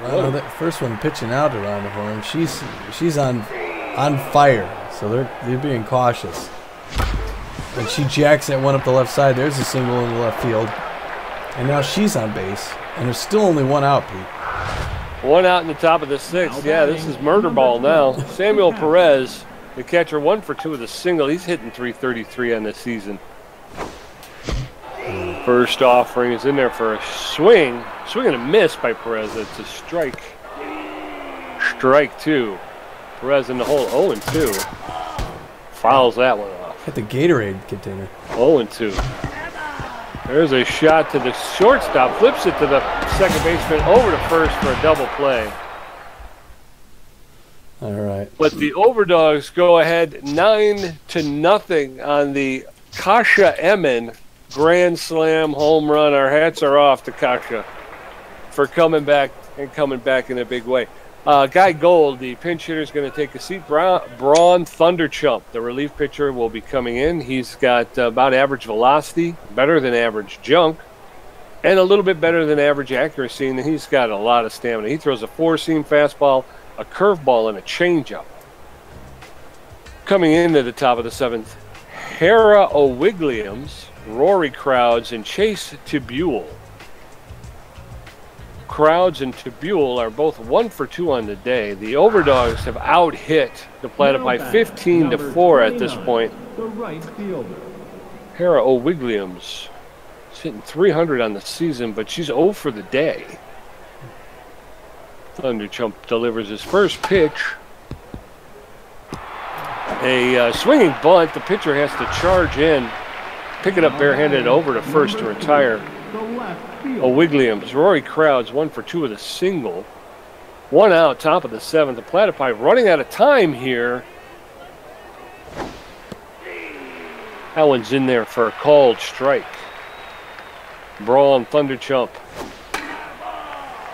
Well, that first one pitching out to Rhonda Horn. She's on fire, so they're being cautious. And she jacks that one up the left side. There's a single in the left field. And now she's on base. And there's still only 1 out, Pete. 1 out in the top of the 6th. Yeah, this is murder ball now. Samuel Perez, the catcher, 1 for 2 with a single. He's hitting .333 on the season. First offering is in there for a swing. Swing and a miss by Perez. It's a strike. Strike 2. Perez in the hole, 0-2. Fouls that one off. Hit the Gatorade container. 0-2. There's a shot to the shortstop. Flips it to the second baseman, over to first for a double play. All right. But the Overdogs go ahead 9-0 on the Kasha Emyn Grand Slam home run. Our hats are off to Kasha for coming back in a big way. Guy Gold, the pinch hitter, is going to take a seat. Braun Thunderchump, the relief pitcher, will be coming in. He's got about average velocity, better than average junk, and a little bit better than average accuracy, and he's got a lot of stamina. He throws a 4-seam fastball, a curveball, and a changeup. Coming into the top of the 7th, Hera O'Wigliams, Rory Crowds, and Chase Tibule. Crowds and Tibule are both 1 for 2 on the day. The Overdogs have out-hit the Platypi 15-4 at this point. The right fielder. Hera O'Wigliams is hitting .300 on the season, but she's 0 for the day. Thunderchump delivers his first pitch. A swinging bunt. The pitcher has to charge in, pick it up barehanded over to first to retire. O'Wigliams, Rory Crowds, 1 for 2 with a single. 1 out, top of the 7th. The Platypi running out of time here. That one's in there for a called strike. Braun Thunderchump.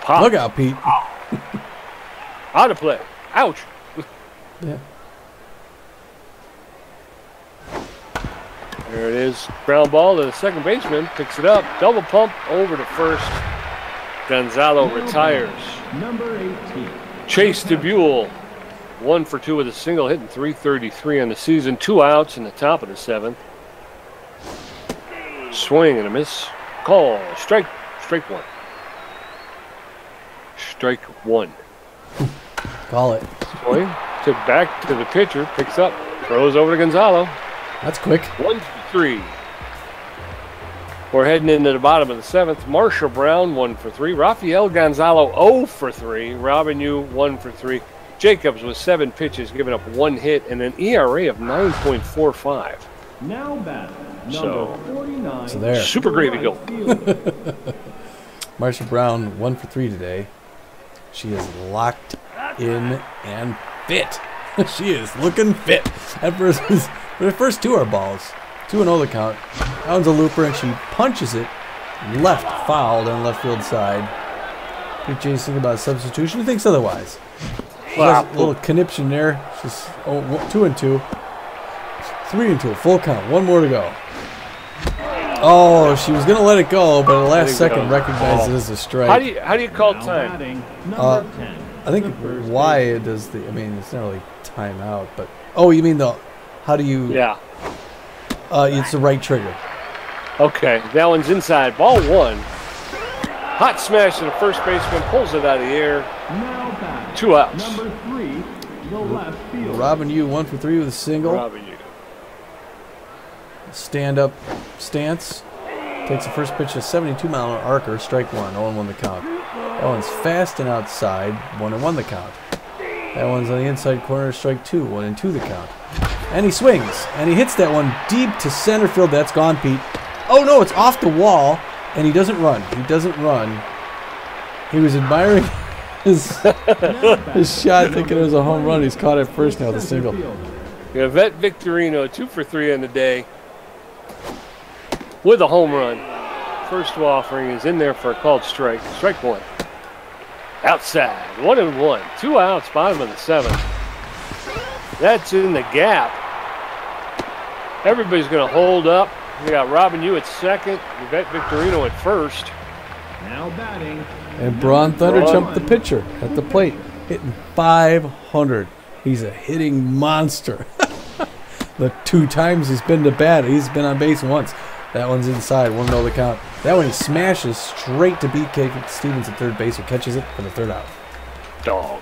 Pop. Look out, Pete. Out of play. Ouch. Yeah. There it is. Ground ball to the second baseman. Picks it up. Double pump over to first. Gonzalo retires. Number 18. Chase Tibule, 1 for 2 with a single, hitting .333 on the season. 2 outs in the top of the 7th. Swing and a miss. Call. Strike 1. Strike 1. Call it. Swing. To back to the pitcher. Picks up. Throws over to Gonzalo. That's quick. 1-3. We're heading into the bottom of the 7th. Marsha Brown, 1 for 3. Rafael Gonzalo, 0 for 3. Robin Yu, 1 for 3. Jacobs with 7 pitches, giving up 1 hit and an ERA of 9.45. Now batting, number 49. So there. Super gravy goal. Marsha Brown, 1 for 3 today. She is locked in and fit. She is looking fit. The first 2 are balls. 2-0 the count. That one's a looper, and she punches it left, foul down left field side. Pete J's thinking about substitution. Who thinks otherwise? A little conniption there. She's 2-2. 3-2. Full count. 1 more to go. Oh, she was going to let it go, but at the last second recognized it as a strike. How do you call time? I think why it does the. I mean, it's not really timeout, but you mean how do you? Yeah. It's the right trigger. Okay, that one's inside. Ball 1. Hot smash to the first baseman, pulls it out of the air. 2 outs. Number 3, the left field. Robin Yu, 1 for 3 with a single. Robin Yu. Stand up stance. Takes the first pitch, a 72-mile arcer, strike 1, 0-1 the count. That one's fast and outside, 1-1 the count. That one's on the inside corner, strike 2, 1-2 the count. And he swings, and he hits that one deep to center field. That's gone, Pete. Oh no, it's off the wall, and he doesn't run. He doesn't run. He was admiring his shot, thinking it was a home run. He's caught it first now with a single. Yeah, Vet Victorino, 2 for 3 on the day with a home run. First offering is in there for a called strike. Strike 1. Outside, 1-1. 2 outs, bottom of the 7th. That's in the gap. Everybody's going to hold up. We got Robin Yu at second. Vet Victorino at first. Now batting. And Braun Thunder jumped the pitcher at the plate, hitting .500. He's a hitting monster. The 2 times he's been to bat, he's been on base once. That one's inside, 1-0 the count. That one he smashes straight to BK Stevens at third base, who catches it for the 3rd out. Dog.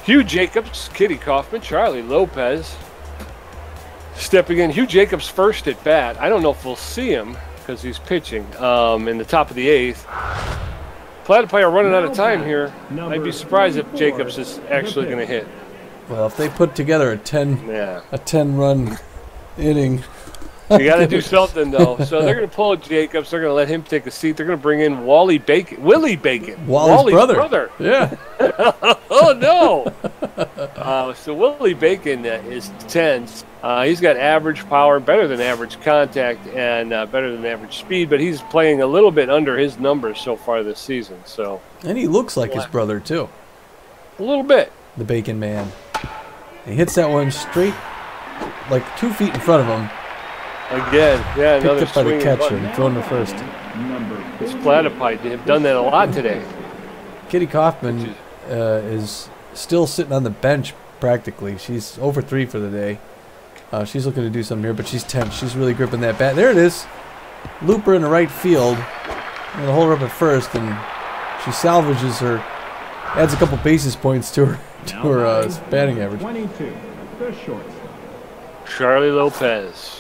Hugh Jacobs, Kitty Kaufman, Charlie Lopez stepping in. Hugh Jacobs first at bat. I don't know if we'll see him because he's pitching in the top of the 8th. Platypi are running out of time here. I'd be surprised if Jacobs is actually going to hit. Well, if they put together a 10-run inning. You got to do something, though. So they're going to pull Jacobs. They're going to let him take a seat. They're going to bring in Willie Bacon. Wally's brother. Yeah. Oh, no. So Willie Bacon is 10. He's got average power, better than average contact, and better than average speed, but he's playing a little bit under his numbers so far this season. And he looks like his brother, too. A little bit. The Bacon Man. He hits that one straight, like 2 feet in front of him. Again, yeah, another picked up by the catcher and thrown to first. This Platypi have done that a lot today. Kitty Kaufman is still sitting on the bench practically. She's over 3 for the day. She's looking to do something here, but she's tense. She's really gripping that bat. There it is. Looper in the right field. I'm gonna hold her up at first, and she salvages her, adds a couple basis points to her batting average. 22, the shortstop. Charlie Lopez.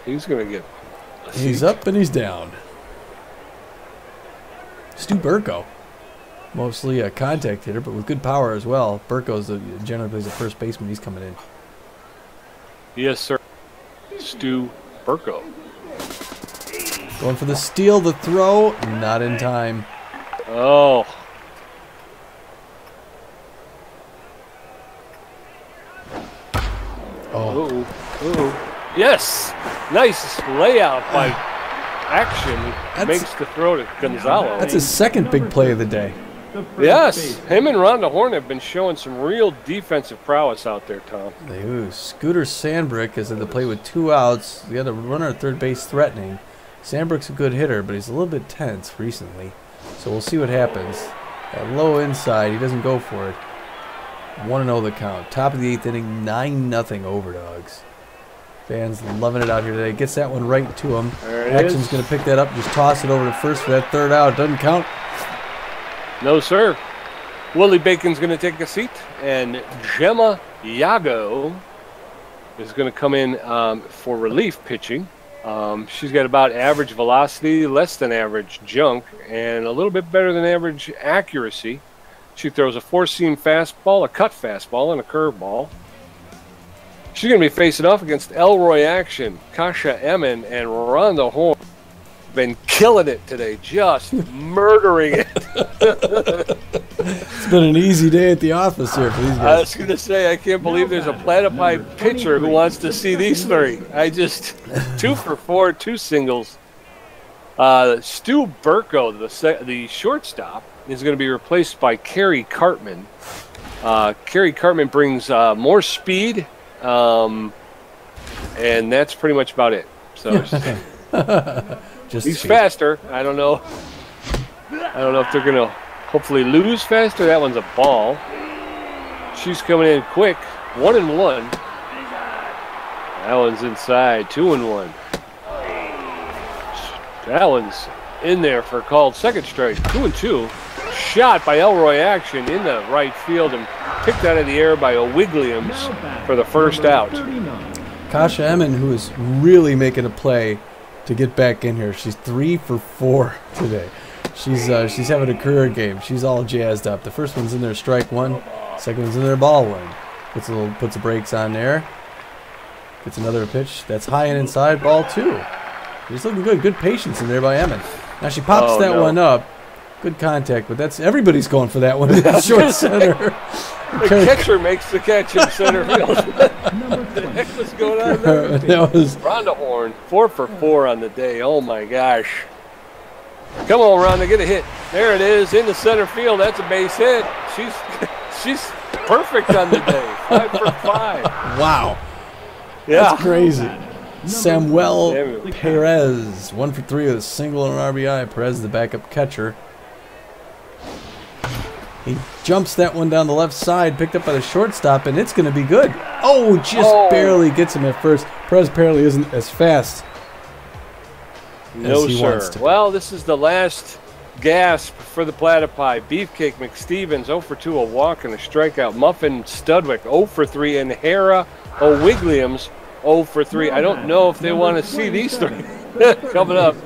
He's going to get a seat. He's up and he's down. Stu Burko. Mostly a contact hitter, but with good power as well. Burko's generally plays a first baseman. He's coming in. Yes, sir. Stu Burko. Going for the steal, the throw. Not in time. Oh. Oh. Ooh. Yes. Nice layout by Action. Makes the throw to Gonzalo. That's his second big play of the day. Yes. Him and Rhonda Horn have been showing some real defensive prowess out there, Tom. Scooter Sandbrick is at the plate with 2 outs. We got a runner at third base threatening. Sandbrick's a good hitter, but he's a little bit tense recently. So we'll see what happens. That low inside, he doesn't go for it. 1-0 the count. Top of the 8th inning, 9-0 Overdogs. Fans loving it out here today. Gets that one right to him. Action's going to pick that up. Just toss it over to first for that 3rd out. Doesn't count. No, sir. Willie Bacon's going to take a seat. And Gemma Yago is going to come in for relief pitching. She's got about average velocity, less than average junk, and a little bit better than average accuracy. She throws a four-seam fastball, a cut fastball, and a curveball. She's going to be facing off against Elroy Action, Kasha Emyn, and Rhonda Horn. Been killing it today, just murdering it. It's been an easy day at the office here for these guys. I was going to say, I can't believe there's a Platypi pitcher who wants to see these three. I just 2 for 4, 2 singles. Stu Burko, the shortstop, is going to be replaced by Carrie Cartman. Carrie Cartman brings more speed, and that's pretty much about it. So. He's faster. I don't know if they're gonna hopefully lose faster. That one's a ball. She's coming in quick. 1-1. That one's inside. 2-1. That one's in there for a called second strike. 2-2. Shot by Elroy Action in the right field and picked out of the air by O'Wigliams for the first out. Kasha Emyn, who is really making a play to get back in here. She's 3 for 4 today. She's having a career game. She's all jazzed up. The first one's in there, strike 1. Second one's in there, ball 1. Puts the brakes on there. Gets another pitch. That's high and inside, ball 2. She's looking good. Good patience in there by Emyn. Now she pops one up. Good contact, but everybody's going for that one. Short center. The catcher makes the catch in center field. What the heck was going on there? That was Rhonda Horn, 4 for 4 on the day. Oh my gosh! Come on, Rhonda, get a hit. There it is in the center field. That's a base hit. She's perfect on the day. 5 for 5. Wow. Yeah, that's crazy. Samuel Perez, 1 for 3 with a single and an RBI. Perez, the backup catcher. He jumps that one down the left side, picked up by the shortstop, and it's going to be good. Oh, just barely gets him at first. Perez apparently isn't as fast as he wants to. Well, this is the last gasp for the Platypi. Beefcake McStevens, 0 for 2, a walk and a strikeout. Muffin Studwick, 0 for 3, and Hera O'Wigliams, 0 for 3. I don't know if they want to see these three coming up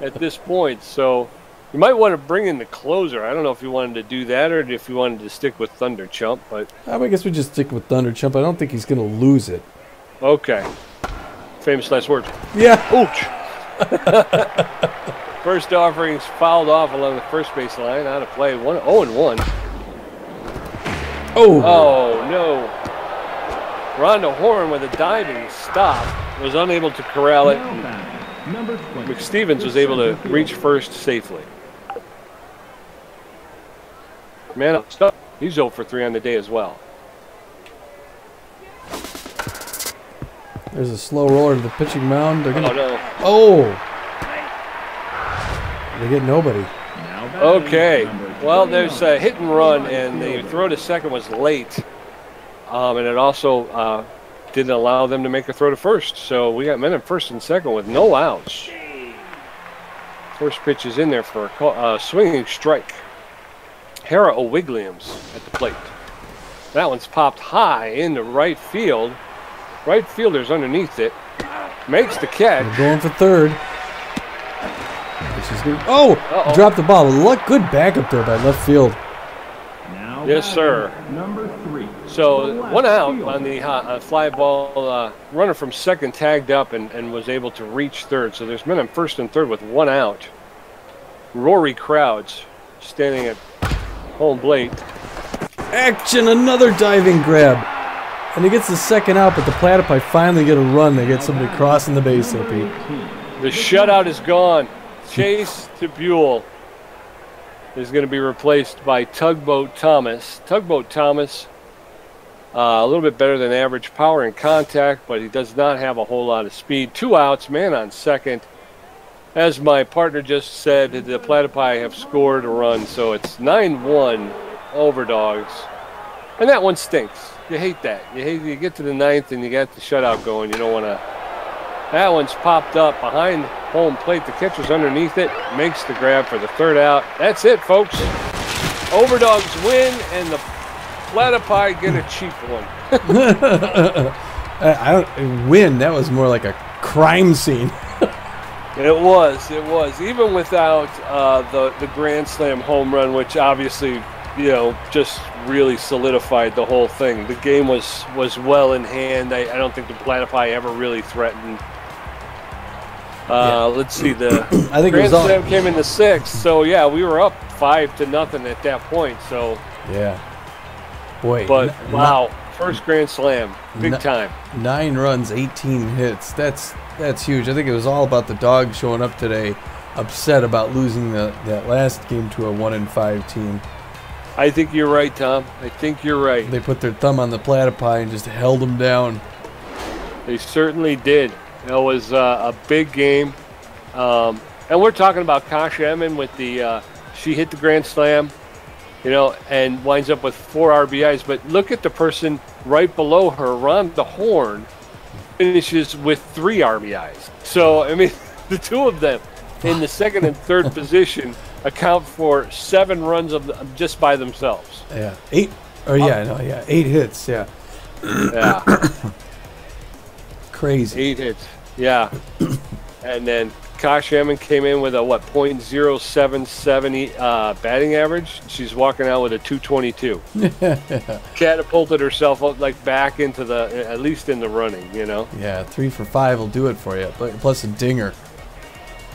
at this point, so you might want to bring in the closer. I don't know if you wanted to do that or if you wanted to stick with Thunder Chump, but I guess we just stick with Thunder Chump. I don't think he's going to lose it. Okay. Famous last words. Yeah. Ouch. First offerings fouled off along the first base line. Out of play. 0-1. Oh, no. Rhonda Horn with a diving stop was unable to corral it. McStevens was able to reach first safely. Man, he's 0 for 3 on the day as well. There's a slow roller to the pitching mound. They're gonna, oh, no. They get nobody. Okay. Well, there's a hit and run, and the throw to second was late. And it also didn't allow them to make a throw to first. So we got men in first and second with no outs. First pitch is in there for a swinging strike. Hera O'Wigliams at the plate. That one's popped high into right field. Right fielder's underneath it. Makes the catch. They're going for third. Dropped the ball. Good backup there by left field. Now yes, sir. Number 3. So 1 out on the fly ball. Runner from second tagged up and was able to reach third. So there's men on first and third with 1 out. Rory Crowds standing at home plate. Action, another diving grab. And he gets the second out, but the Platypi finally get a run. They get somebody crossing the base there, Pete. The shutout is gone. Chase to Buell is going to be replaced by Tugboat Thomas. Tugboat Thomas, a little bit better than average power and contact, but he does not have a whole lot of speed. 2 outs, man on second. As my partner just said, the Platypi have scored a run, so it's 9-1 Overdogs. And that one stinks. You hate that. You get to the 9th and you got the shutout going. You don't want to. That one's popped up behind home plate. The catcher's underneath it. Makes the grab for the third out. That's it, folks. Overdogs win, and the Platypi get a cheap one. Win. That was more like a crime scene. It was. It was. Even without the Grand Slam home run, which obviously, just really solidified the whole thing. The game was well in hand. I don't think the Platypi ever really threatened. Let's see. The I think Grand Slam came in the 6th. So, yeah, we were up 5-0 at that point. So, yeah. Boy. But, wow. First Grand Slam. Big time. 9 runs, 18 hits. That's huge. I think it was all about the Dogs showing up today, upset about losing that last game to a 1-5 team. I think you're right, Tom. I think you're right. They put their thumb on the Platypi and just held them down. They certainly did. It was a big game. And we're talking about Kasha Emyn with she hit the Grand Slam, and winds up with 4 RBIs. But look at the person right below her, Rhonda Horn, finishes with 3 RBIs. So, I mean, the two of them in the second and third position account for 7 runs just by themselves. Yeah, 8. Or 8 hits. Yeah. Yeah. Crazy. 8 hits. Yeah. And then Kasha Emyn came in with a .077 batting average. She's walking out with a 222. Catapulted herself up, back into at least in the running, Yeah, 3 for 5 will do it for you. Plus a dinger.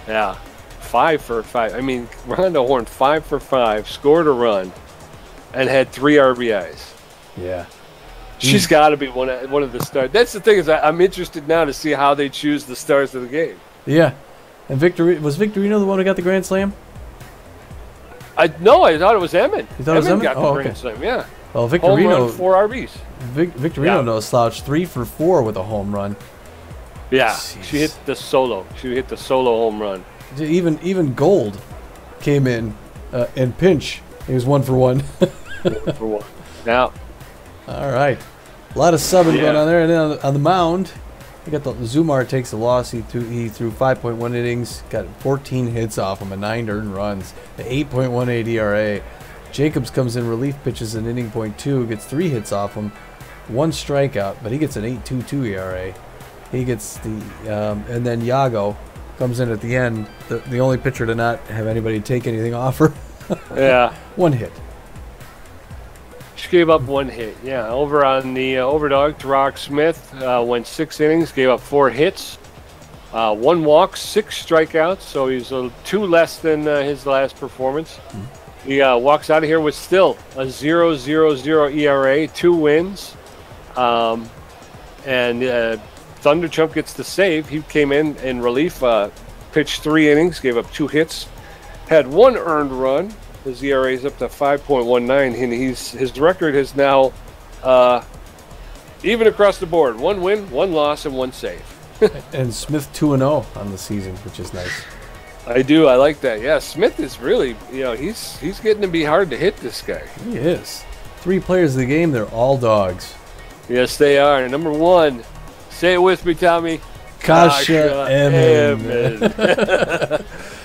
Yeah, 5 for 5. I mean, Rhonda Horn 5 for 5, scored a run, and had 3 RBIs. Yeah. She's got to be one of the stars. That's the thing, is I'm interested now to see how they choose the stars of the game. Yeah. And was Victorino the one who got the Grand Slam? No, I thought it was Emyn. You thought it was Emyn? Got the Grand Slam, yeah. Well, Victorino, home run, 4 RBs. Victorino no slouch, 3 for 4 with a home run. Yeah, Jeez. She hit the solo. She hit the solo home run. Even Gold came in and pinch. He was 1 for 1. 1 for 1. Now. All right. A lot of subbing going on there. And then on the mound, we got the Zumar takes a loss. He threw 5.1 innings, got 14 hits off him, 9 earned runs, an 8.18 ERA. Jacobs comes in relief, pitches an inning .2, gets 3 hits off him, 1 strikeout, but he gets an 8.22 ERA. He gets and then Yago comes in at the end, the only pitcher to not have anybody take anything off her. Yeah. 1 hit. She gave up 1 hit. Yeah, over on the Overdog, Tarak Smith went 6 innings, gave up 4 hits, 1 walk, 6 strikeouts. So he's 2 less than his last performance. He walks out of here with still a 0.00 ERA, 2 wins, and Thunderchump gets the save. He came in relief, pitched 3 innings, gave up 2 hits, had 1 earned run. His ERA is up to 5.19, and his record is now even across the board: 1 win, 1 loss, and 1 save. And Smith 2-0 on the season, which is nice. I do. I like that. Yeah, Smith is really, he's getting to be hard to hit. This guy. He is. 3 players of the game. They're all Dogs. Yes, they are. And number 1, say it with me, Tommy. Kasha Emyn.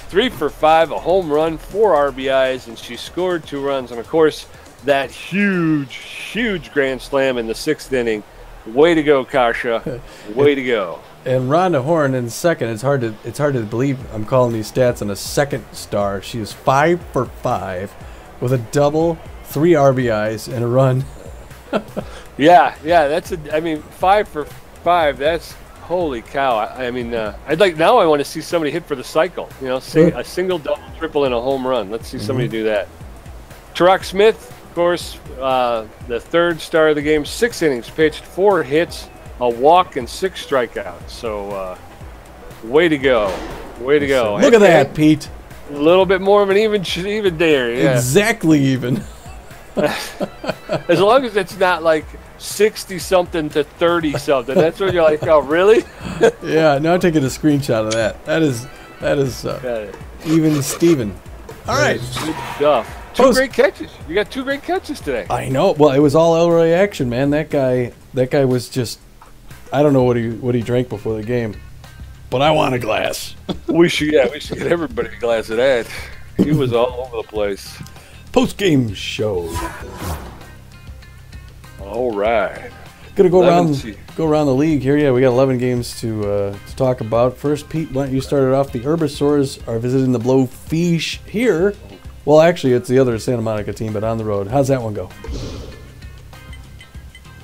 3 for 5, a home run, 4 RBIs, and she scored 2 runs. And, of course, that huge Grand Slam in the 6th inning. Way to go, Kasha. Way to go. And Rhonda Horn in second. It's hard to believe I'm calling these stats on a second star. She was 5 for 5 with a double, 3 RBIs, and a run. Yeah, that's 5 for 5. That's holy cow. I want to see somebody hit for the cycle. A single, double, triple, and a home run. Let's see somebody do that. Tarak Smith, of course, the 3rd star of the game, 6 innings pitched, 4 hits, a walk, and 6 strikeouts. So, way to go. Way to go. Look at that, Pete. A little bit more of an even there. Yeah. Exactly even. As long as it's not like 60-something to 30-something. That's when you're like, oh, really? Yeah, now I'm taking a screenshot of that. That is even Steven. All right. Good stuff. 2 great catches. You got 2 great catches today. I know. Well, it was all Elroy action, man. That guy was just, I don't know what he drank before the game, but I want a glass. we should get everybody a glass of that. He was all over the place. Post-game show. All right. Gonna go 11 around the league here. Yeah, we got 11 games to talk about. First, Pete, why don't you start it off? The Herbisaurs are visiting the Blowfish here. Well, actually, it's the other Santa Monica team, but on the road. How's that one go?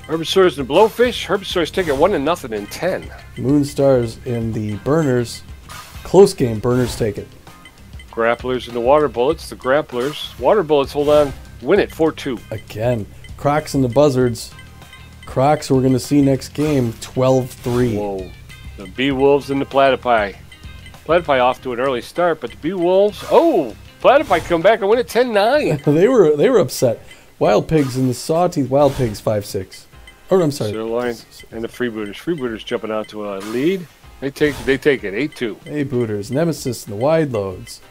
Herbisaurs and Blowfish. Herbisaurs take it 1-0 in 10. Moonstars and the Burners. Close game. Burners take it. Grapplers and the Water Bullets. The Grapplers. Water Bullets, hold on. Win it 4-2. Again. Crocs and the Buzzards. Crocs we're going to see next game 12-3. Whoa. The Bee-Wolves and the Platypi. Platypi off to an early start, but the Bee-Wolves, Platypi come back and win it 10-9. they were upset. Wild Pigs and the Sawteeth Wild Pigs 5-6. Oh, I'm sorry. Sirloin and the Freebooters. Freebooters jumping out to a lead. They take it 8-2. Hey, Booters. Nemesis and the Wide Loads.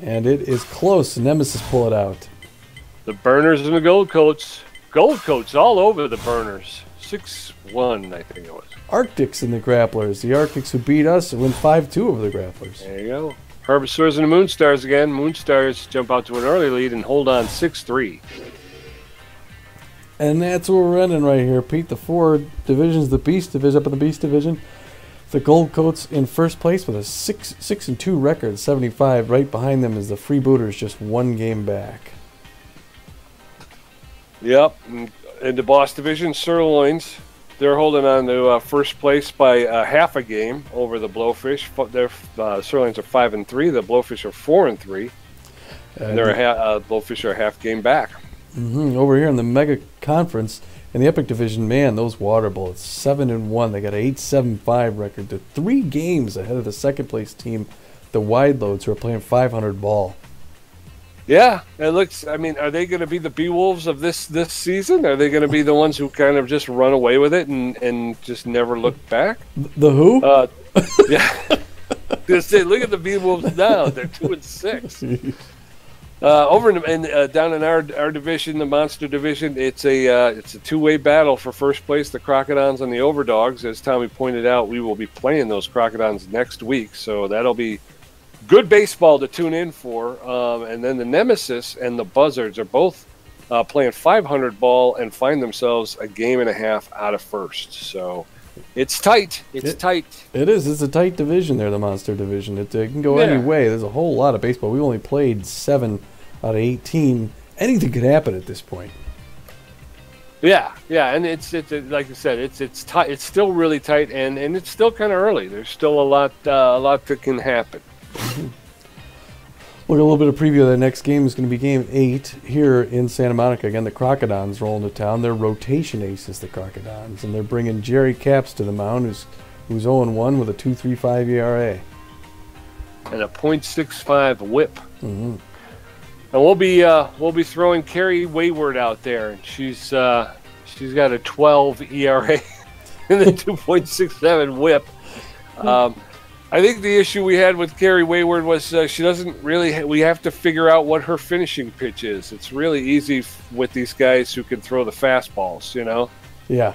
And it is close. Nemesis pull it out. The Burners and the Gold Coats. Gold Coats all over the Burners. 6-1, I think it was. Arctics and the Grapplers. The Arctics who beat us and win 5-2 over the Grapplers. There you go. Herbisaurs and the Moonstars again. Moonstars jump out to an early lead and hold on 6-3. And that's where we're ending right here, Pete. The 4 divisions, the Beast Division, up in the Beast Division. The Gold Coats in first place with a 6-2 record, 75. Right behind them is the Freebooters, just 1 game back. Yep. In the Boss Division, Sirloins, they're holding on to first place by half a game over the Blowfish. Their Sirloins are 5-3. The Blowfish are 4-3. And Blowfish are a half game back. Over here in the Mega Conference, in the Epic Division, man, those Water Bullets, 7-1. They got an 8-7-5 record. They're 3 games ahead of the second place team, the Wide Loads, who are playing 500 ball. Yeah, it looks. I mean, are they going to be the Bee-Wolves of this season? Are they going to be the ones who kind of just run away with it and just never look back? The who? Yeah. Just say, look at the Bee-Wolves now. They're 2-6. Over down in our division, the Monster Division, it's a 2-way battle for first place. The Crocodons and the Overdogs. As Tommy pointed out, we will be playing those Crocodons next week, so that'll be good baseball to tune in for. And then the Nemesis and the Buzzards are both playing 500 ball and find themselves a game and a half out of first. So it's tight. It's tight. It is. It's a tight division there, the Monster Division. It can go any way. There's a whole lot of baseball. We only played 7 out of 18. Anything could happen at this point. Yeah, and it's like I said, it's tight. It's still really tight, and it's still kind of early. There's still a lot that can happen. Look, a little bit of preview of the next game is going to be Game 8 here in Santa Monica. Again, the Crocodons rolling to town. They're rotation aces, the Crocodons, and they're bringing Jerry Capps to the mound, who's 0-1 with a 2.35 ERA and a .65 WHIP. And we'll be throwing Carrie Wayward out there, and she's got a 12 ERA and a 2.67 WHIP. I think the issue we had with Carrie Wayward was she doesn't really. We have to figure out what her finishing pitch is. It's really easy with these guys who can throw the fastballs, you know. Yeah.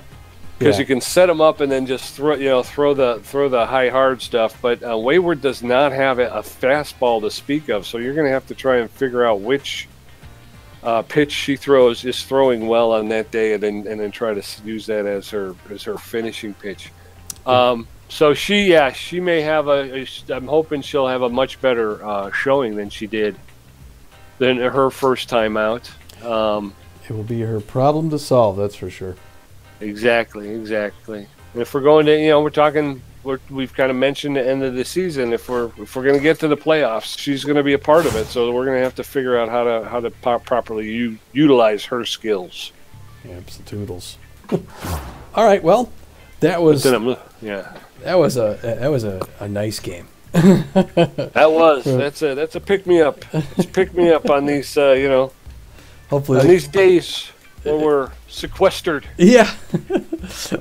Because you can set them up and then just throw the high hard stuff. But Wayward does not have a fastball to speak of, so you're going to have to try and figure out which pitch she is throwing well on that day, and then try to use that as her finishing pitch. So she may have I'm hoping she'll have a much better showing than she did than her first time out. It will be her problem to solve, that's for sure. Exactly. And if we're going to, we've kind of mentioned the end of the season. If we're going to get to the playoffs, she's going to be a part of it. So we're going to have to figure out how to properly utilize her skills. Absolutely. All right. Well, that was That was a nice game. That's a pick me up. It's pick me up on these hopefully on these days where we're sequestered. Yeah. And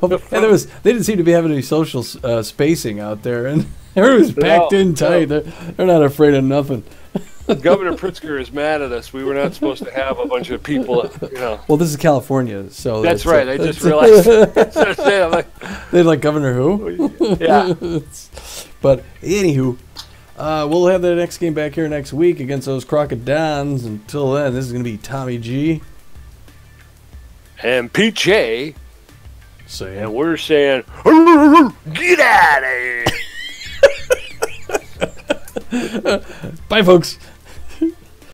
they didn't seem to be having any social spacing out there, and everyone was packed in tight. No. They're not afraid of nothing. Governor Pritzker is mad at us. We were not supposed to have a bunch of people, Well, this is California, so that's right. I just realized. They like Governor who? Yeah. But anywho, we'll have the next game back here next week against those Crocodons. Until then, this is going to be Tommy G. And Pete J. And we're saying, get out of here. Bye, folks.